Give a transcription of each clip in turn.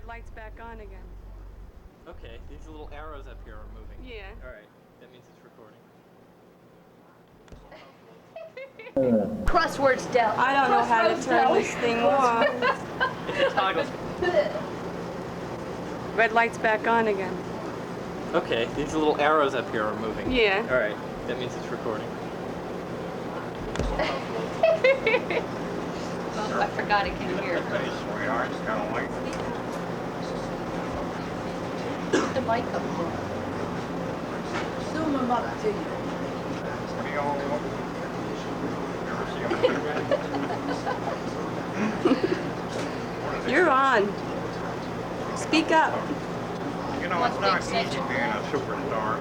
light's back on again. Okay, these little arrows up here are moving. Yeah. Alright, that means it's recording. Crosswords, Del. I don't know how to turn this thing off. It's a toggle. Red light's back on again. Okay, these little arrows up here are moving. Yeah. Alright, that means it's recording. Oh, I forgot I can hear. Hey, sweetheart, it's kind of late. Put the mic up. What do you all want? You're on. Speak up. You know, it's not easy being a superstar.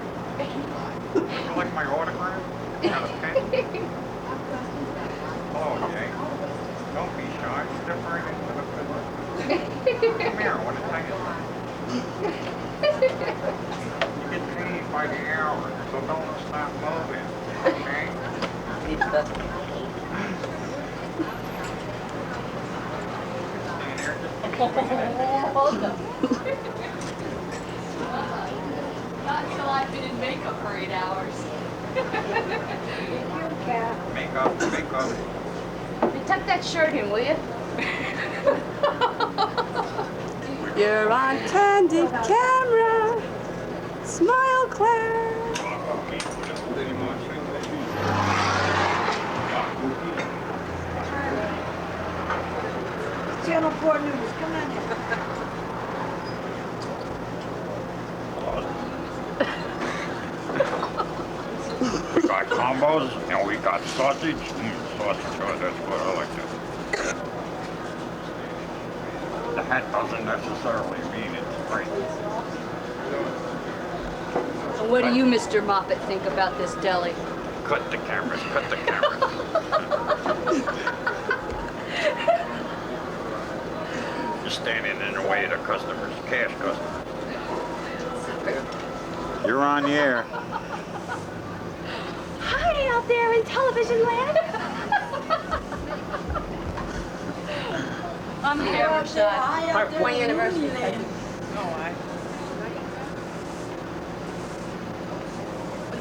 Would you like my autograph? Got a pen? Hello, Jay. Don't be shy. Step right into the pillow. Come here, I want to tell you something. You get paid by the hour, so don't stop moving, okay? Stand there just a Hold up. Not until I've been in makeup for 8 hours. Makeup. You tuck that shirt in, will you? You're on candid camera. Smile, Claire. Channel 4 News, come on in. We got combos and we got sausage. Sausage, oh, that's what I like to. The hat doesn't necessarily mean it's great. And what do you, Mr. Moppet, think about this deli? Cut the cameras, cut the cameras. You're standing in the way of the customers, cash customers. You're on the air. Hi out there in television land. I'm camera shy. Our 20th anniversary.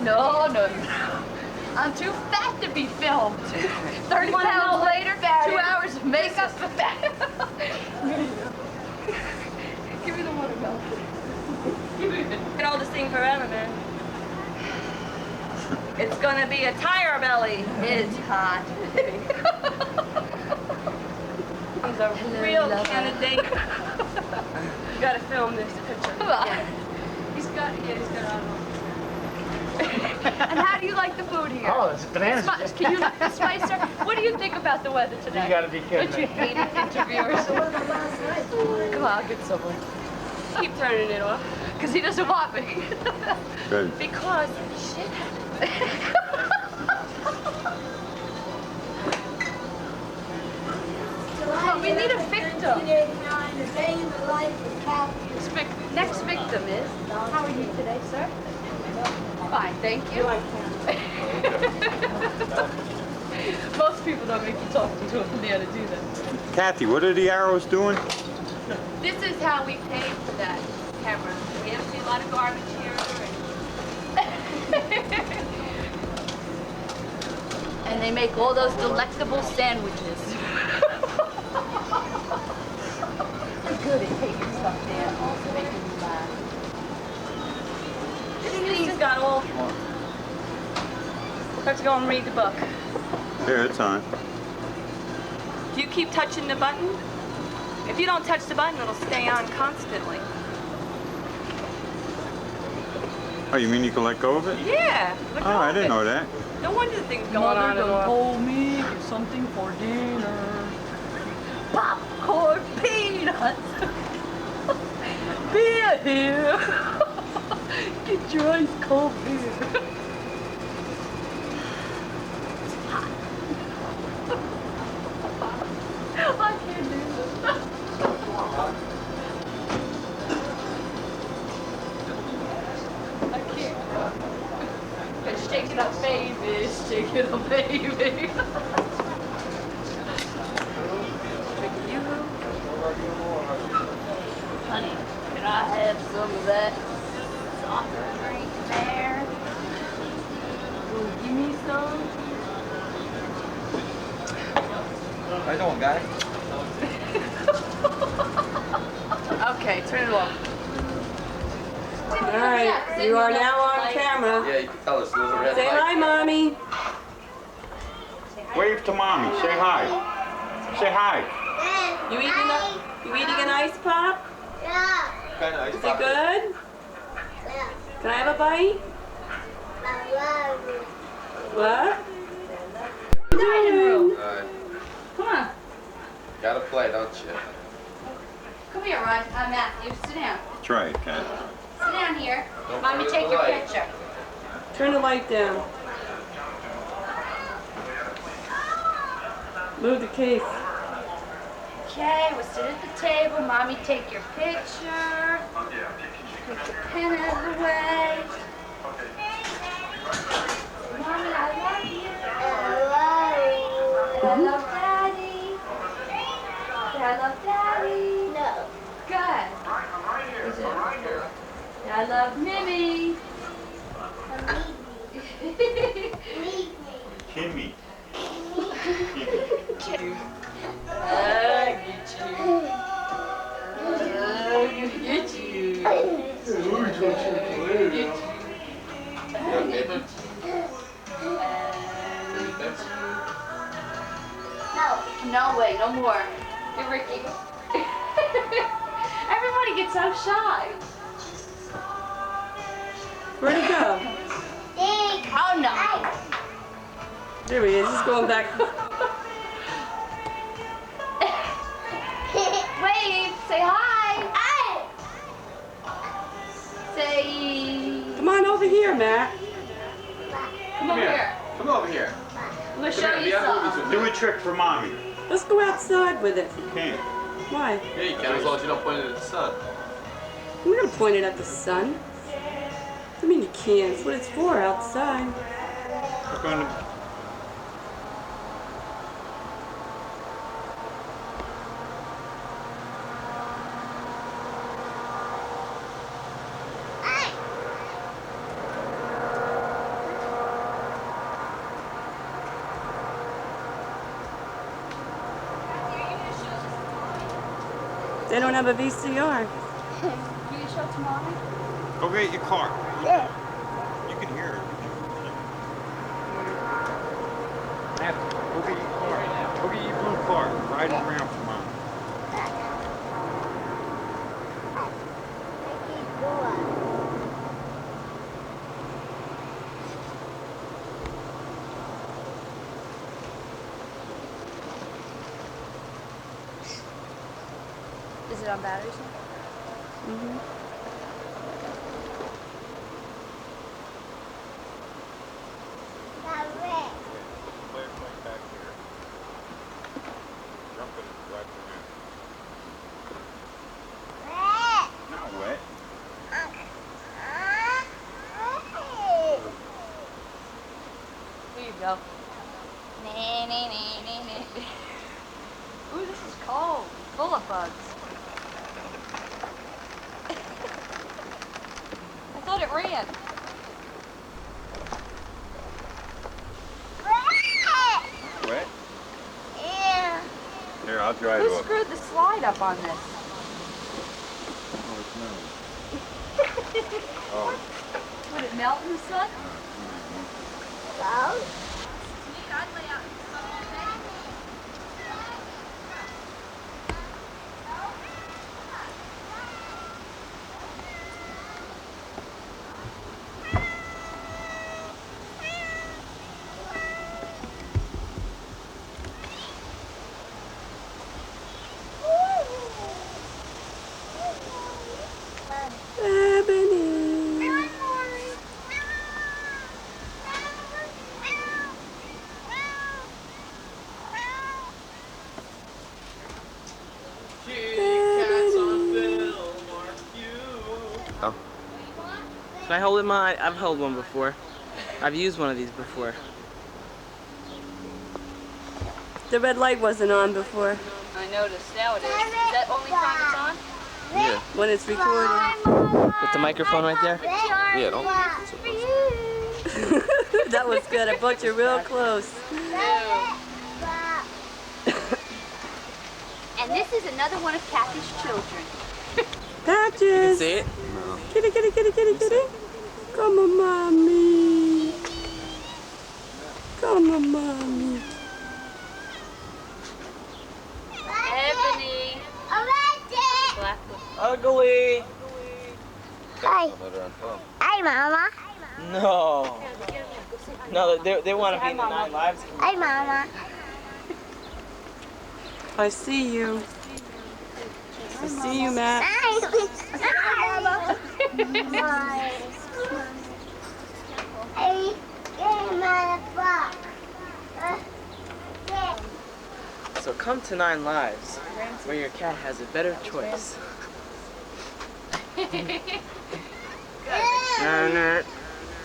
No. I'm too fat to be filmed. 30 pounds later, 2 hours of makeup. Give me the watermelon. Can hold this thing forever, man. It's gonna be a tire belly. It's hot. He's a real candidate. You gotta film this picture. Come on. He's got And how do you like the food here? Oh, it's bananas. Can you Spicer? What do you think about the weather today? You gotta be kidding Don't you me. hate it, interviewers? Come on, I'll get someone. Keep turning it off. Because he doesn't want me. Good. Because shit Oh, we need a victim. 1989, a day in the life of Kathy. Next victim is, how are you today, sir? Fine, thank you. Most people don't make you talk to a banana, do they? Kathy, what are the arrows doing? This is how we paid for that camera. We have seen a lot of garbage here. And they make all those delectable sandwiches. They're good at taking stuff down, also making you laugh. He's got all. Let's go and read the book. Here, it's on. Do you keep touching the button? If you don't touch the button, it'll stay on constantly. Oh, you mean you can let go of it? Yeah. Oh, I didn't know that. No wonder the thing's going on and off. told me something for dinner. Popcorn peanuts. Beer here. Get your ice cold beer. I can't do this. I can't. Shake it up, baby. Shake it up, baby. Honey, that soccer drink there. Give me some. How you doing, guys? Okay, turn it off. Alright, you are now on camera. Yeah, you can tell us there's a red Say light. hi, Mommy. Wave to mommy. Say hi. Say hi. You eating an ice pop? Yeah. Kind of ice Is it pop. good? Yeah. Can I have a bite? I love you. What? Dining room. Alright. Come on. Gotta play, don't you? Come here, Rod. Matthew. Sit down. That's right, Kat. Sit down here. Don't Mommy, forget take the your light. picture. Turn the light down. Move the case. Okay, we'll sit at the table. Mommy, take your picture. Put the pen out of the way. Mommy, I love you. I love Daddy. Say, I love Daddy. No. Good. Is it? I love Mimi. Leave me. Kimmy. Yeah, baby. No. No way, no more. Hey, Ricky. Everybody gets so shy. Where'd he go? Dig. Oh no. There he is. He's going back. Wave. Say hi. Say. Come on over here, Matt. Come over here. Come over here. I'm gonna show you something. Do a trick for mommy. Let's go outside with it. You can't. Why? Yeah, you can, as long as you don't point it at the sun. I'm not gonna point it at the sun. I mean you can't. It's what it's for outside. We're going to... They don't have a VCR. Can you show it to Mommy? Go get your car. Yeah. You can hear her. Matt, go get your car. Go get your blue car. Ride it around for mom. Is it on batteries? Mm-hmm. Not wet. Here you go. Ooh, this is cold. Full of bugs. I thought it ran. Wet? Yeah. Here, I'll dry it Who off. screwed the slide up on this? Oh, it's not. Oh. Would it melt in the sun? Well, Ebony. Can I hold it? I've held one before. I've used one of these before. The red light wasn't on before. I noticed. Now it is. Is that only time it's on? Yeah. when it's recording. With the microphone right there? Yeah, don't. That was good. I brought you real close. And this is another one of Kathy's children. Patches. You can see it? No. Kitty, kitty, kitty, kitty, kitty. Come on, mommy. Come on, mommy. Ebony. Black one. Ugly! Hi. Let her on phone. Hi, Mama. No. No, they want to be in the 9 Lives community. Hi, Mama. I see you. I see you, Matt. Hi, Mama. Hey, get my box. So come to 9 Lives, where your cat has a better choice.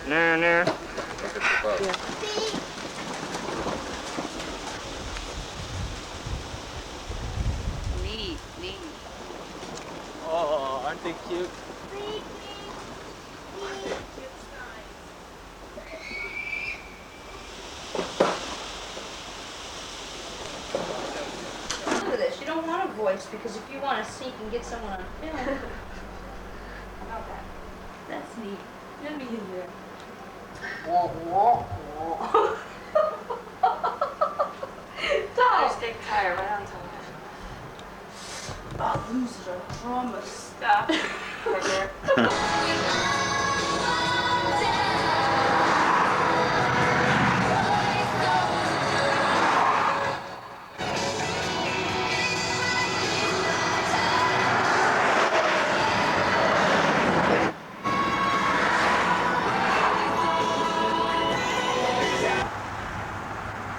No. Look at the boat. Neat. Oh, aren't they cute? Look at this. You don't want a voice because if you want to sneak and get someone on film. How about that? That's neat. Let me in there. Just take tire right on top. Oh, losers are drama stuff. Right there.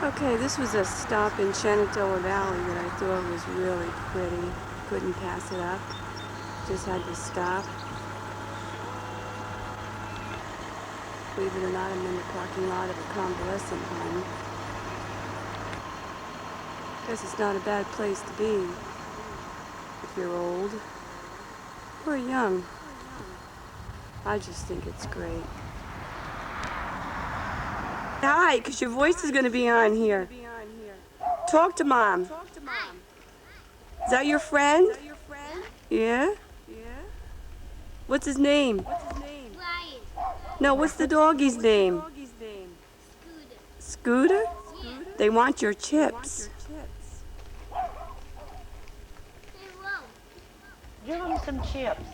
Okay, this was a stop in Shenandoah Valley that I thought was really pretty. Couldn't pass it up. Just had to stop. Believe it or not, I'm in the parking lot of a convalescent home. Guess it's not a bad place to be if you're old or young. I just think it's great. Hi, because your voice is going to be on here. Talk to Mom. Is that your friend? Yeah? What's his name? No, what's the doggy's name? Scooter? They want your chips. Give him some chips.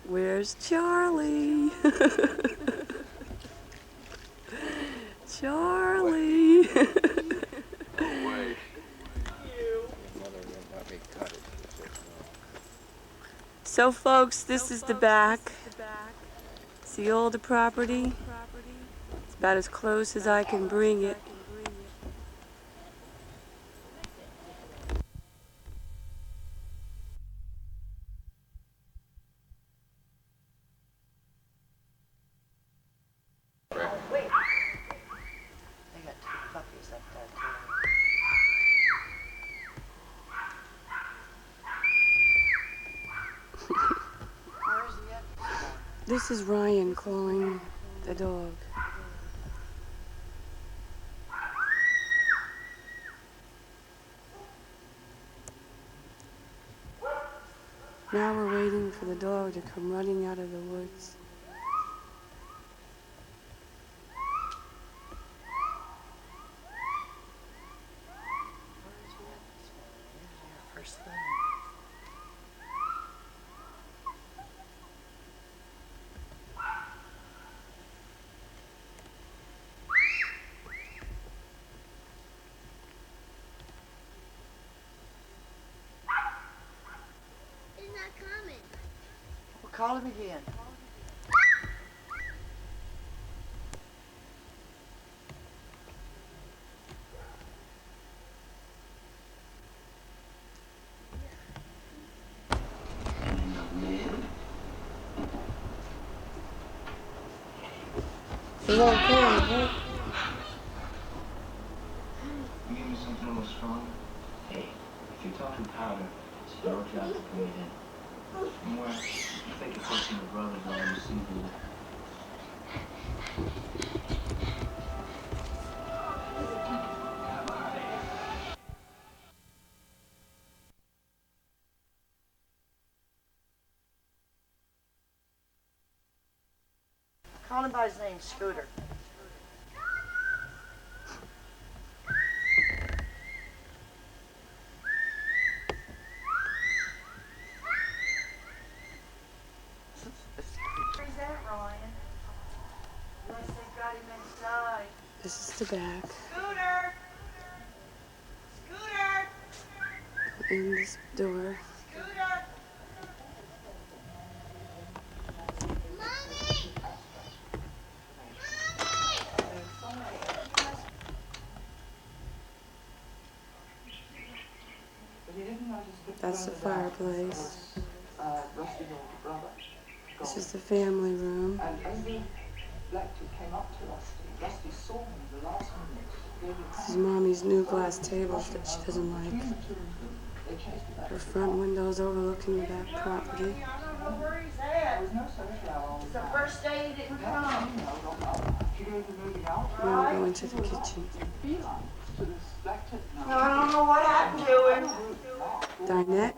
Where's Charlie? Charlie. No way. So folks, this is the back. See all the property? It's about as close as I can bring it. They got 2 puppies up there too. Where is he at? This is Ryan calling the dog. Now we're waiting for the dog to come running out of the woods. First thing. He's not coming. Well, call him again. He won't come, huh? You give me something a little strong? Hey, If you're talking powder, it's your job to bring it in. Somewhere, I think it's taking your brother's on the seafood. Call him by his name, Scooter. Where's that, Ryan? Unless they've got him inside. This is the back. Scooter! Scooter! In this door. Scooter! That's the fireplace. This is the family room. This is Mommy's new glass tables that she doesn't like. Her front window's overlooking the back property. I don't know where he's at. It's the first day he didn't come. Now we'll go into the kitchen. No, I don't know what happened to him. Dinette.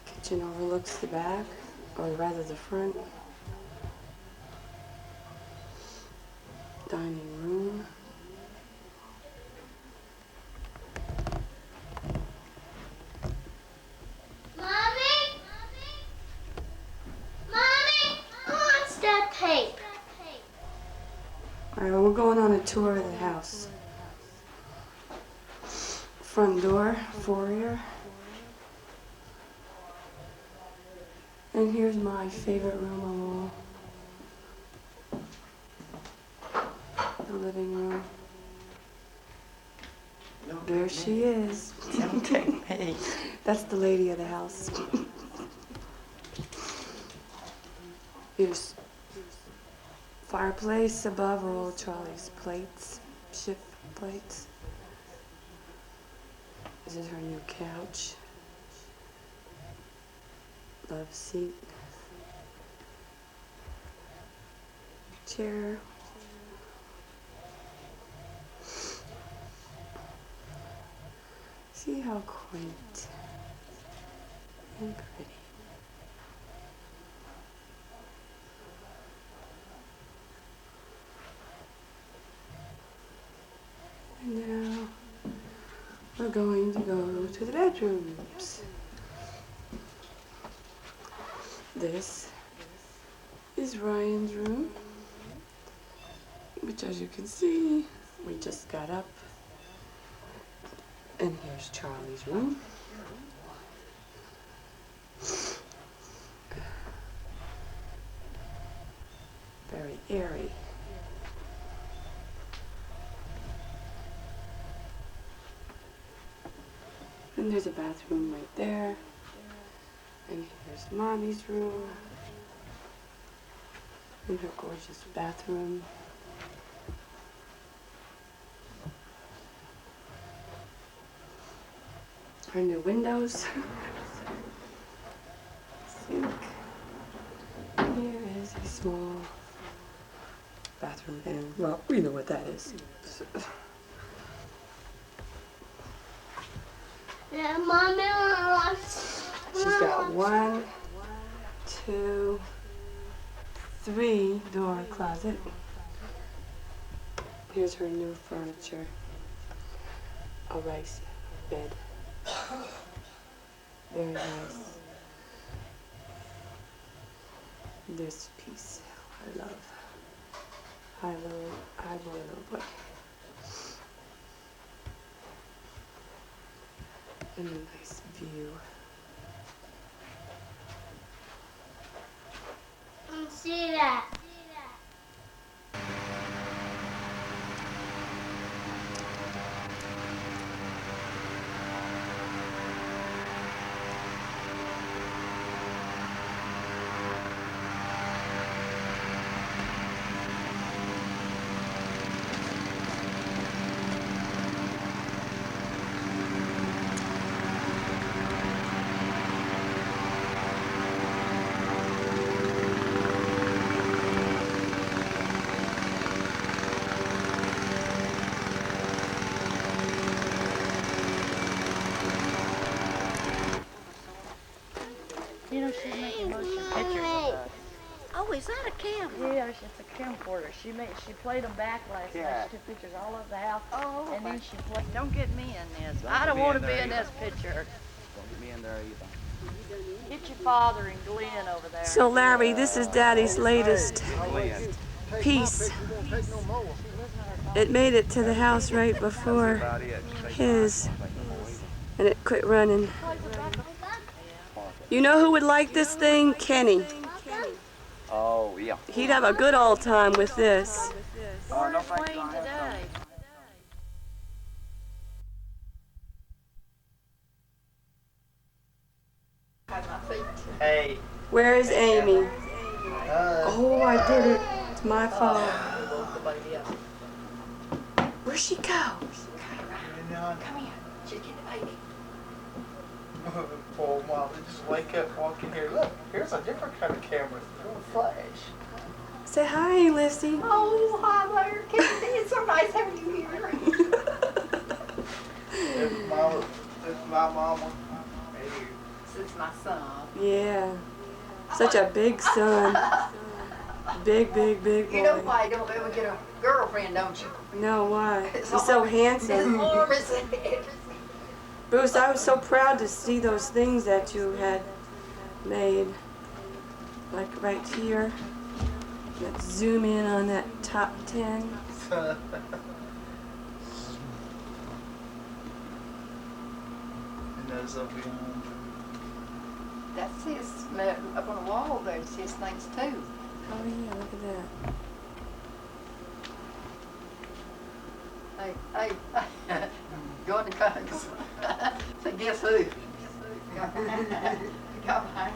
Kitchen overlooks the back, or rather the front. Dining room. Mommy? Mommy? Who wants that tape? All right, well, we're going on a tour of the house. Front door, foyer. And here's my favorite room of all. The living room. There she is. Don't take me. That's the lady of the house. Here's fireplace above are old Charlie's plates, shift plates. This is her new couch. Love seat. Chair. See how quaint and pretty. And now we're going to go to the bedrooms. This is Ryan's room, which, as you can see, we just got up. And here's Charlie's room. Very airy. And there's a bathroom right there. And here's Mommy's room. And her gorgeous bathroom. Her new windows. Sink. Here is a small bathroom and, well, we know what that is. Yeah, Mommy wants. She's got 1, 2, 3 door closet. Here's her new furniture. A rice bed. Very nice. This piece I love. Hi boy, little boy. And a nice view. See that. Is that a camera? Yeah, it's a camcorder. She played them back last night. She took pictures all over the house. Oh, And then she played. Don't get me in this. I don't want to be in this picture. Don't get me in there either. Get your father and Glenn over there. So Larry, this is Daddy's latest piece. It made it to the house right before his, and it quit running. You know who would like this thing? Kenny. Oh, yeah. He'd have a good old time with this. We're playing today. Hey. Where is Amy? Oh, I did it. It's my fault. Where'd she go? Come here. She's getting the baby. Poor mom, they just wake up, walk in here. Look, here's a different kind of camera. It's a flash. Say hi, Lissy. Oh, hi there, Kitty. It's so nice having you here. This is my mama. Hey. This is my son. Yeah. Such a big son. Big, big, big boy. You know why I don't ever get a girlfriend, don't you? No, why? He's so handsome. Morrison. Bruce, I was so proud to see those things that you had made. Like right here. Let's zoom in on that top 10. And those up beyond. That's his, up on the wall there, it's his things too. Oh yeah, look at that. Hey, going to Congress. So guess who? Got behind.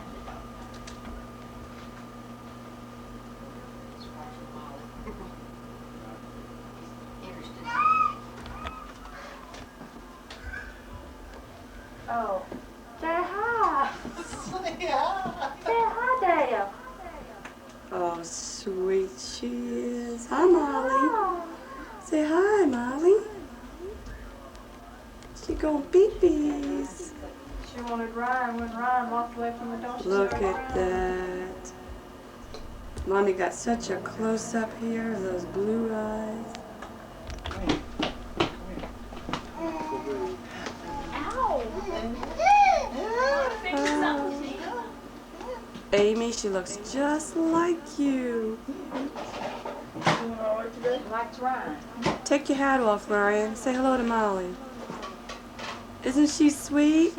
Oh. Say hi. Say hi, Dale. Oh, sweet she is. Hi, Molly. Say hi, Molly. She going pee-pees. She wanted Ryan when Ryan walked away from the door. She Look started at crying. that. Mommy got such a close-up here of those blue eyes. Amy, she looks just like you. Likes Ryan. Take your hat off, Ryan. Say hello to Molly. Isn't she sweet?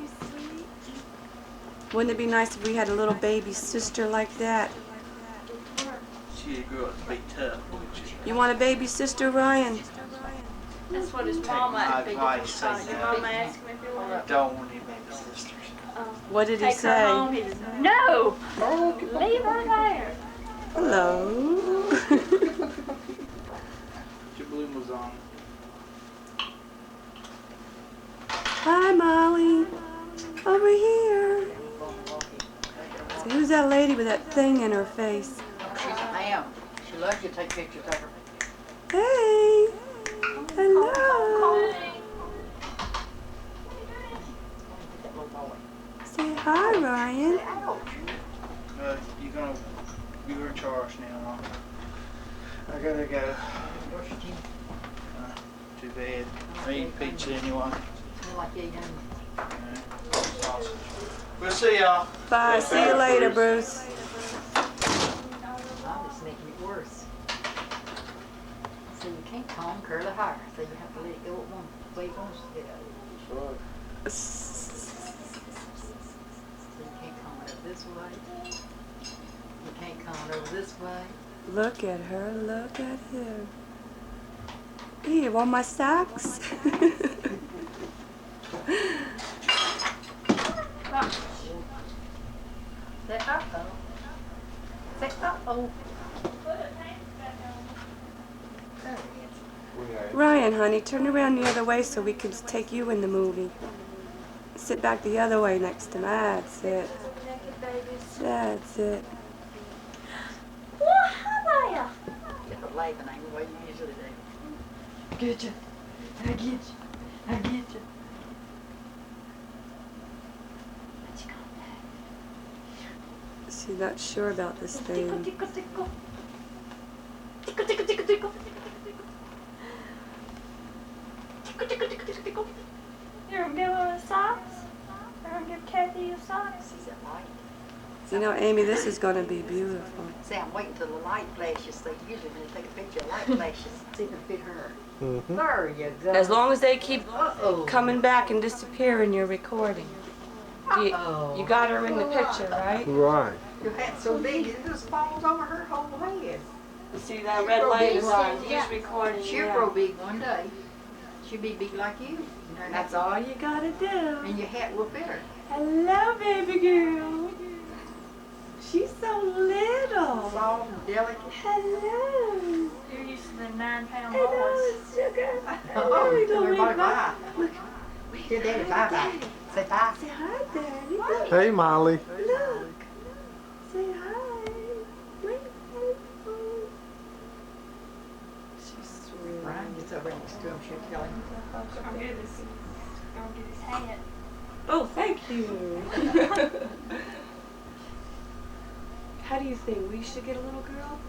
Wouldn't it be nice if we had a little baby sister like that? She grew up to be tough. You want a baby sister, Ryan? That's what his mama my picked advice, up. say Your no. mama asked him if he wanted Don't want any baby sisters. What did he to take her home. say? He said, no! Leave her there. Hello. Your bloom was on. Hi, Molly. Over here. So who's that lady with that thing in her face? She's a ham. She loves you to take pictures of her. Hey. Hello. That little boy. Say hi, Ryan. You're in charge now. I gotta go. Too bad. I eat pizza anyway. Smell like you eating. Sausage. We'll see y'all. Bye. See you later, Bruce. I'm just making it worse. So you can't comb, curl the hair. So you have to let it go at one way it wants to go. So you can't comb it over this way. You can't comb it over this way. Look at her. Look at him. Hey, you want my socks? Say uh-oh. Say uh-oh. Ryan, honey, turn around the other way so we can take you in the movie. Sit back the other way next to me. That's it. That's it. Well, hi there. Get the laughing ain't the way you usually do. Get you. I get you. I get you. She I'm not sure about this thing. Tickle, tickle. Tickle, tickle, tickle, tickle. Tickle, tickle, tickle, tickle, tickle. You're gonna give her socks? You're gonna give Kathy your socks? Is it light? You know, Amy, this is going to be beautiful. See, I'm waiting till the light flashes. So usually when you take a picture, light flashes. See if it fit her. There you go. As long as they keep Uh-oh. coming back and disappearing, you're recording. You got her in the picture, right? Right. Your hat's so big, it just falls over her whole head. You see that red light is on. He's recording. She'll grow big one day. She'll be big like you. That's all you gotta do. And your hat will fit her. Hello, baby girl. She's so little. Soft and delicate. Hello. You're used to the 9-pound Hello, boys. sugar. Oh, tell Hello, everybody bye. bye. Look. Your daddy bye-bye. Say bye. Say hi, Daddy. Hey, Molly. Look. Say hi. Wait. She's sweet. Brian gets over next to him. She'll tell him. Go get his hat. Oh, thank you. How do you think? We should get a little girl?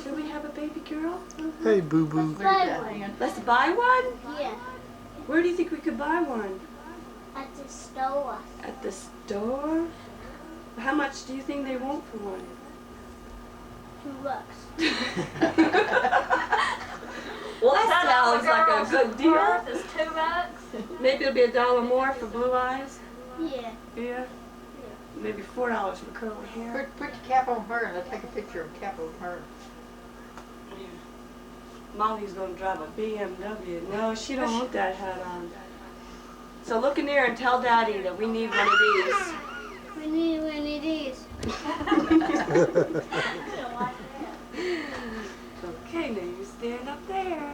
Should we have a baby girl? Hey, boo-boo. Let's buy one? Yeah, Where do you think we could buy one? at the store. At the store? How much do you think they want for one? $2. Well, that sounds like a good deal. It's $2. Maybe it'll be $1 more for blue eyes. Yeah. Yeah. Maybe $4 for curly hair. Put your cap on her and let's take a picture of the cap on her. Molly's gonna drive a BMW. No, she don't want that hat on. So look in there and tell Daddy that we need one of these. We need one of these. Okay, now you stand up there.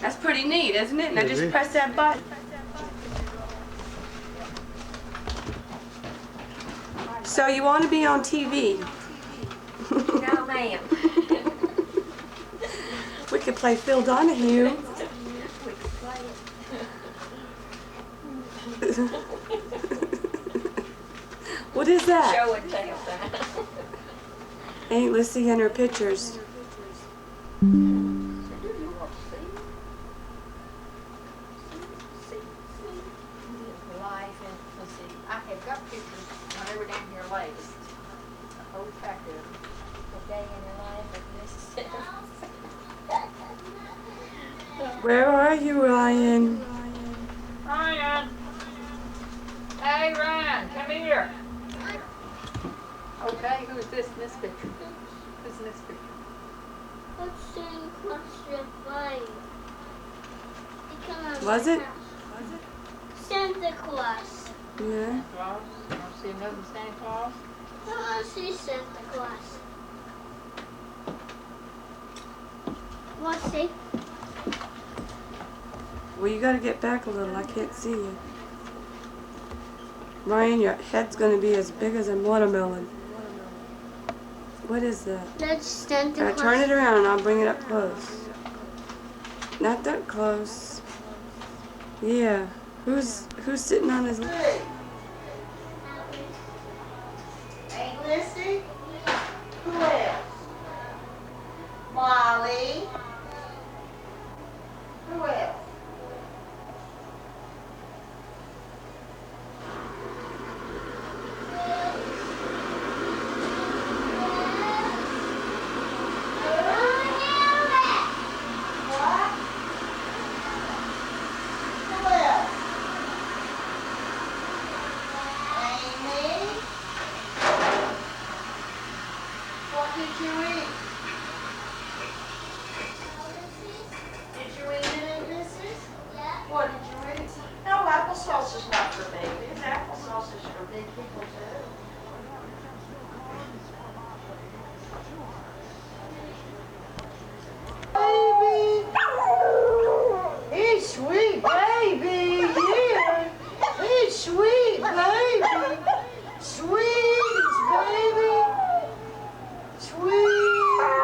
That's pretty neat, isn't it? Now It just is. press that button. So you want to be on TV? No, ma'am. We could play Phil Donahue. What is that? Show and tell. Ain't Lissy in her pictures. Life and, let's see, I have got pictures when they were down here last. A whole pack of them. A day in your life of this. Where are you, Ryan? Ryan! Hey, Ryan, come here. Okay, who's this in this picture? Who's in this picture? Let's sing Cluster Fine. Was it? Santa Claus. Yeah. Claus? You want to see another Santa Claus? I want to see Santa Claus. Want to see? Well, you gotta get back a little. I can't see you. Ryan, your head's gonna be as big as a watermelon. What is that? That's Santa Claus. Turn it around and I'll bring it up close. Not that close. Yeah. Who's sitting on his lap? Hey, Lissy? Who else? Molly? Who else? What? Who else? Amy? What did you eat? Did you eat any Mrs.? Yeah. What did you eat? No, applesauce is not for babies. Applesauce is for big people too. Baby! He's sweet, baby! Yeah! He's sweet, baby! Sweet, baby! Sweet!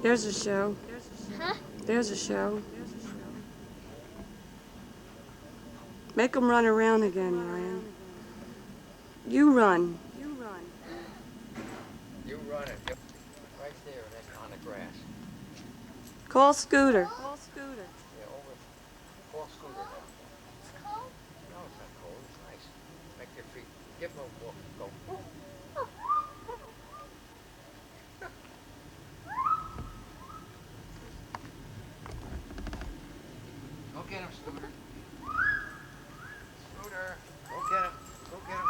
There's a show. Huh? There's a show. Make them run around again, Ryan. You run. You run it. Right there, that's on the grass. Call Scooter. Yeah, over. Call Scooter now. It's cold. No, it's not cold. It's nice. Make your feet. Give him a walk. Go. Go get him, Scooter. Scooter. Go get him. Go get him.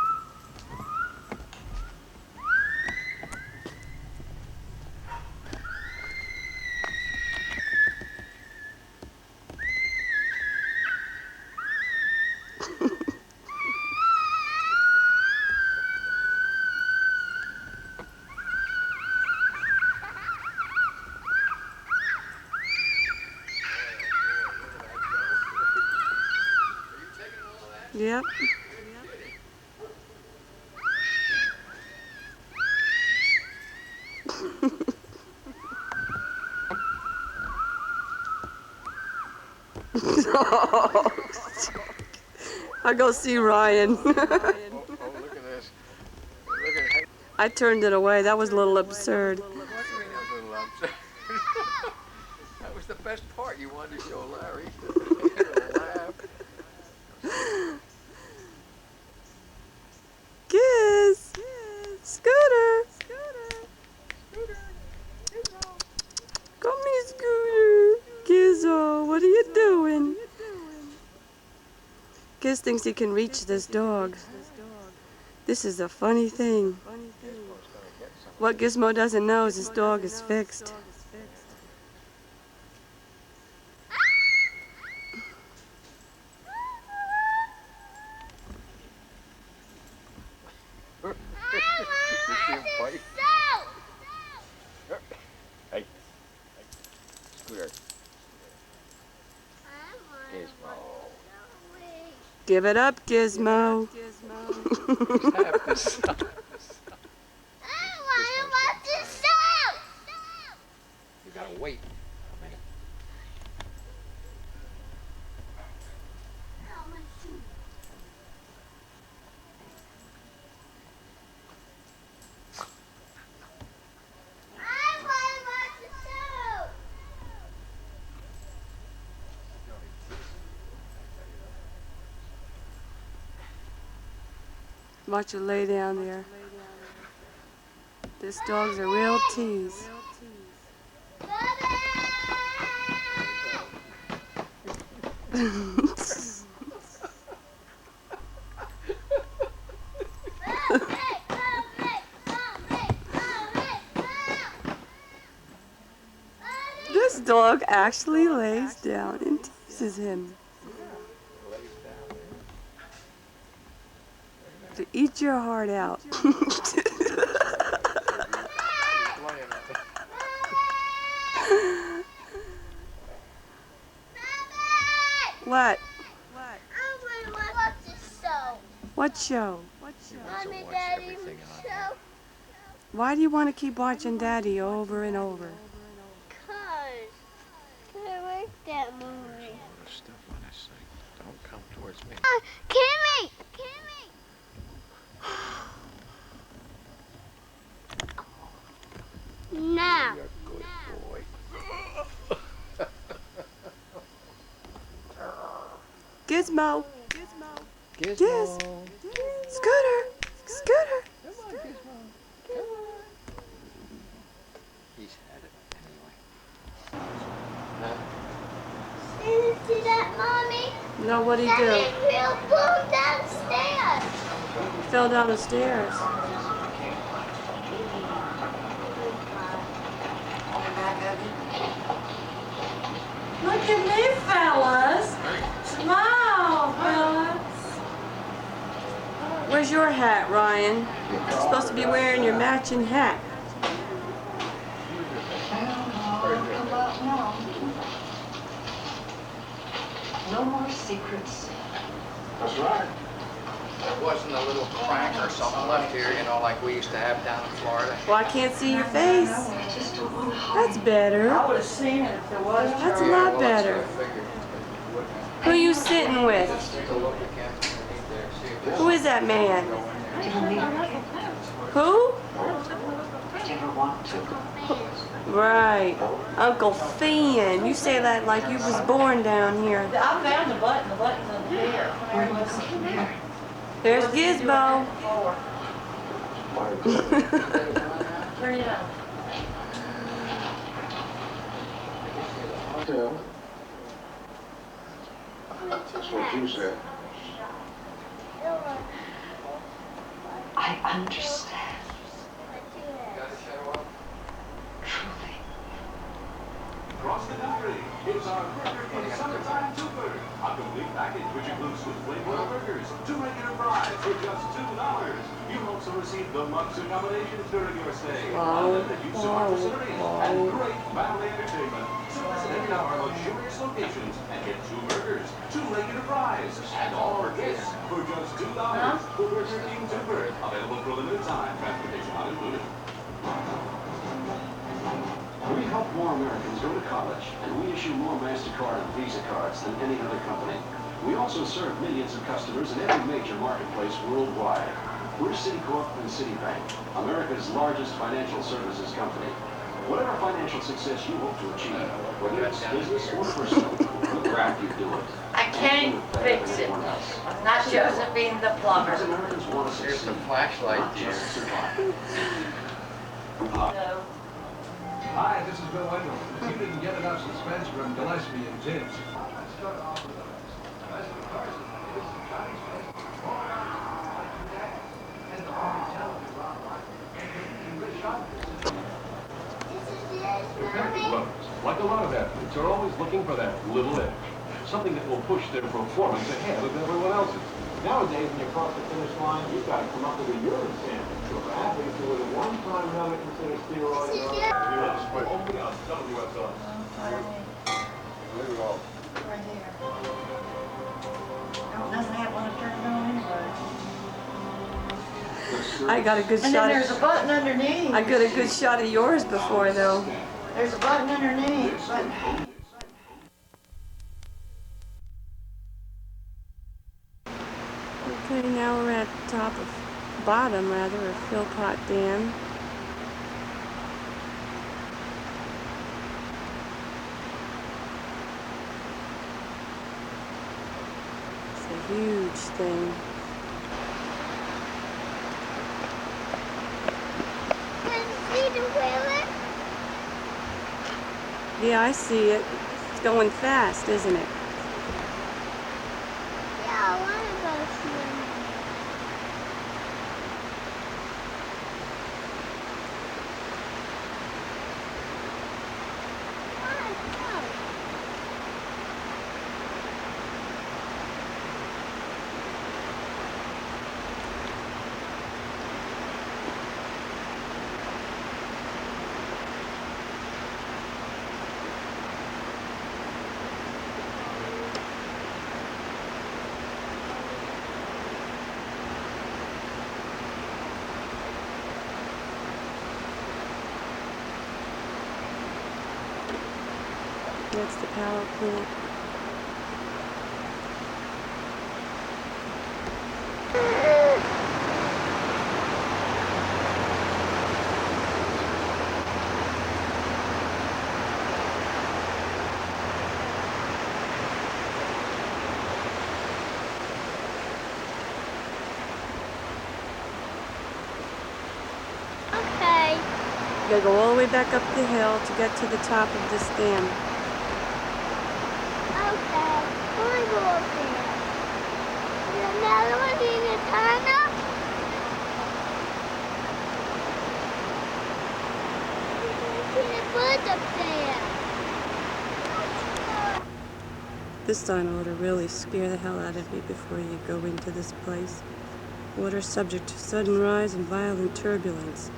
Yep. I'll go see Ryan. Oh, look at this. Look at it. I turned it away. That was a little absurd. That was the best part. You wanted to show Larry. Laugh. Giz! Scooter! Come here, Scooter! Gizzo, what are you doing? Giz thinks he can reach this dog. This is a funny thing. What Gizmo doesn't know is his dog is fixed. You see him fight? Hey. Scooter. Gizmo. Give it up, Gizmo. Have to stop. You gotta wait. Watch it lay down there. This dog's a real tease. This dog actually lays down and teases him. To eat your heart out. What? What show? Mommy, Daddy, show. Why do you want to keep watching Daddy over and over? I like that movie. There's stuff on this thing. Don't come towards me. Kimmy! Now. You're a good boy. Gizmo. Gizmo. Giz. Scooter. Scooter. Come on, Gizmo. Come on. He's had it anyway. Didn't see that, Mommy? No, what'd he That do? big wheel flew downstairs. He fell down the stairs. Look at me, fellas. Smile, fellas. Where's your hat, Ryan? You're supposed to be wearing your matching hat. No more secrets. That's right. there wasn't a little crack or something left here, you know, like we used to have down in Florida. Well, I can't see your face. That's better. I would have seen it if there was. That's a Charlie. lot better. Who are you sitting with? Just take a look again underneath there, see if this Who is that man? go in there. Who? Right. Uncle Finn. You say that like you was born down here. I found the button. The button's in there. There's Gizmo. Turn it on. Hotel. That's what you said. I understand. Truly. Across the country, it's our Burger in Summertime Super. A complete package which includes two flavor burgers, two regular fries for just $2. You'll also receive the Mugs accommodations during your stay. Unlimited use of our facilities and great family entertainment. So visit any of our luxurious locations and get two burgers, two regular fries, and all our gifts for just $2 for Burger King Super. Available for a limited time. Transportation not included. We help more Americans go to college, and we issue more MasterCard and Visa cards than any other company. We also serve millions of customers in every major marketplace worldwide. We're Citicorp and Citibank, America's largest financial services company. Whatever financial success you hope to achieve, whether it's business or personal, we're glad you do it. I can't fix it. I'm not Josephine the plumber. Because Americans want to Here's succeed, the flashlight not here. just survive. No. Hi, this is Bill Wendell. If you didn't get enough suspense from Gillespie and Tibbs. Like a lot of athletes, are always looking for that little edge. Something that will push their performance ahead of everyone else's. Nowadays, when you cross the finish line, you've got to come up with a urine sample. So for athletes who at one time never considered steroids only on WSL. There we go. Right here. Doesn't have one to turn it on anyway. I got a good And shot. then there's a button underneath. I got a good shot of yours before, though. There's a button underneath. But Okay, now we're at the bottom of Philpott Dam. It's a huge thing. See the whaler? Yeah, I see it. It's going fast, isn't it? Yeah, I want to go swimming. That's the power plant. Okay. You gotta go all the way back up the hill to get to the top of this dam. Okay. I want to go up there. There's another one in the tunnel. There's a bird up there. This time ought to really scare the hell out of you before you go into this place. Water subject to sudden rise and violent turbulence.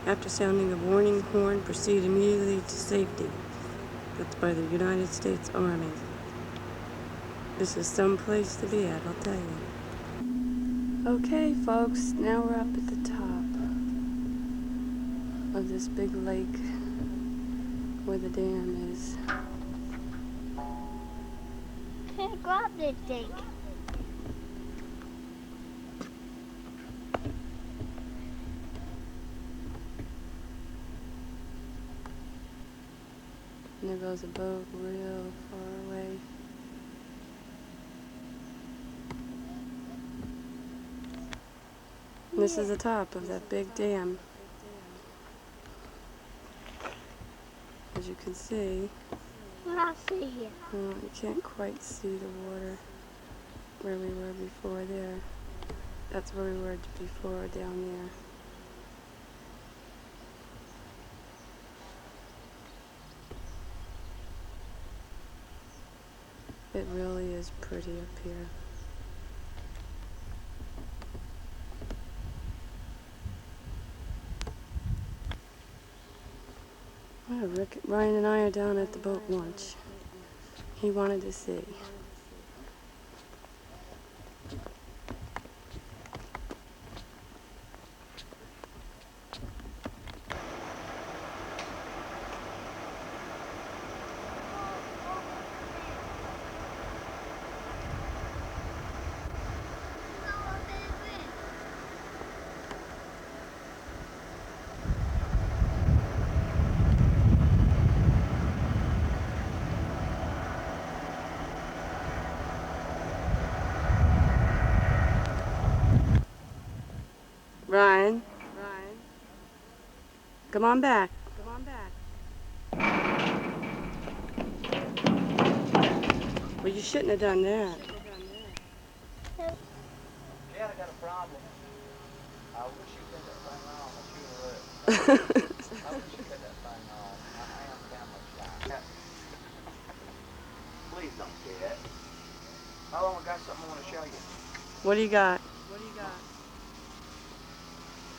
After sounding a warning horn, proceed immediately to safety. That's by the United States Army. This is some place to be at, I'll tell you. Okay, folks, now we're up at the top of this big lake where the dam is. Can't grab this thing. And there goes a boat real far away. And this is the top of that big dam. As you can see, What I see here? you can't quite see the water where we were before there. That's where we were before down there. It really is pretty up here. Well, Ryan and I are down at the boat launch. He wanted to see. Ryan, come on back. Well, you shouldn't have done that. Yeah, I got a problem. I wish you put that thing on. I should have looked. I wish you put that thing on. I am camera shy. Please don't do that. Oh, I got something I want to show you. What do you got?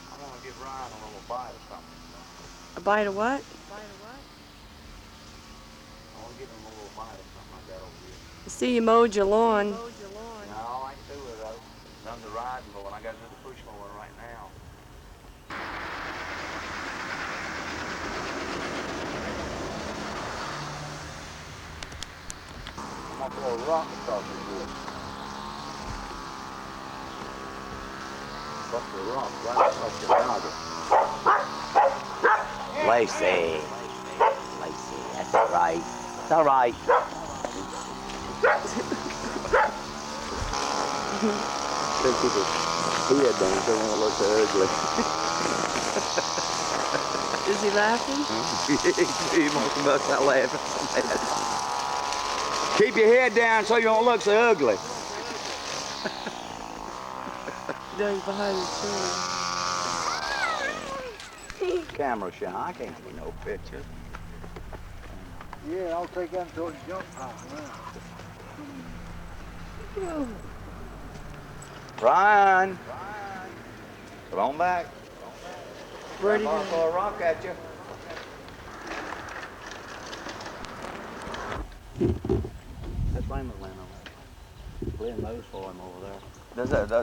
I want to give Ryan a little bite or something. A bite of what? I want to give him a little bite of something I got over here. I see you mowed your lawn. No, I ain't through it though. Done the riding mower. I got to do the push mower right now. I'm gonna throw a rock across the wood. Bust the rock right across the noggin. Lacey, that's all right. It's all right. Don't keep his head down, don't want to look so ugly. Is he laughing? He must have bust out laughing. Keep your head down so you don't look so ugly. Down behind the tree. Camera shy, I can't see no picture. Yeah, I'll take that towards the jump pile now. Ryan, come on back. Where'd he I'm go? gonna throw a rock at you. That's Raymond laying on that. Glenn mows for him over there.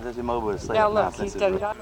Does he mow with a Now look, he's done got.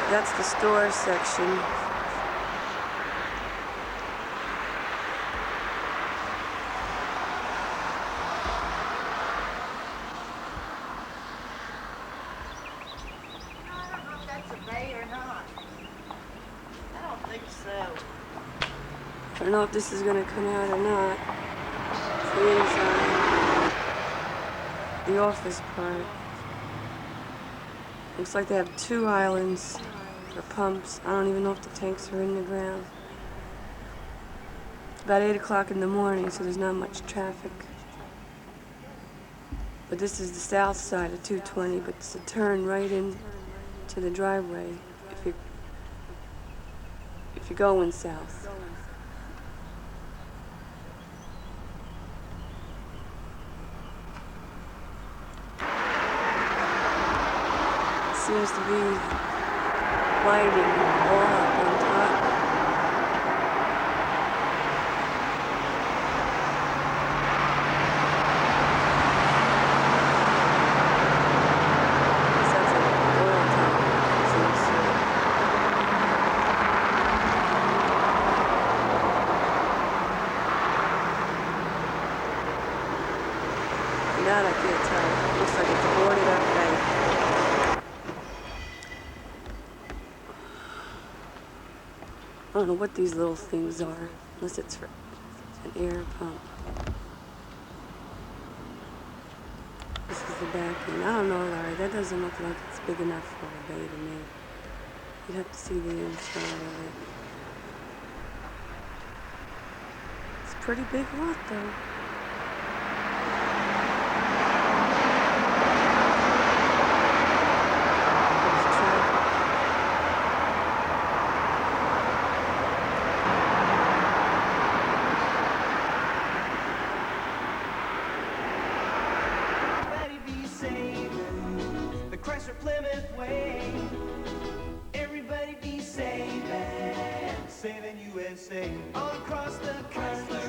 That's the store section. don't know if this is gonna come out or not. It's the inside. The office part. Looks like they have 2 islands for pumps. I don't even know if the tanks are in the ground. It's about 8 o'clock in the morning, so there's not much traffic. But this is the south side of 220, but it's a turn right in to the driveway if you're going south. Seems to be lighting all up on top. That I can't tell. It looks like it's boarded up bank. I don't know what these little things are, unless it's for an air pump. This is the back end. I don't know, Larry. That doesn't look like it's big enough for a bay to me. You'd have to see the inside of it. It's a pretty big lot, though. Plymouth way. Everybody be saving, saving USA. All across the country,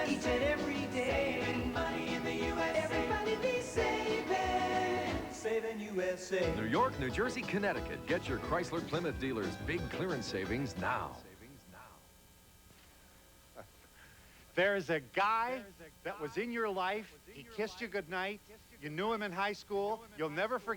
each and every day. Saving money in the USA. Everybody be saving, saving USA. New York, New Jersey, Connecticut. Get your Chrysler Plymouth dealers' big clearance savings now. There's a guy that was in your life. He kissed you goodnight. You knew him in high school. You'll never forget.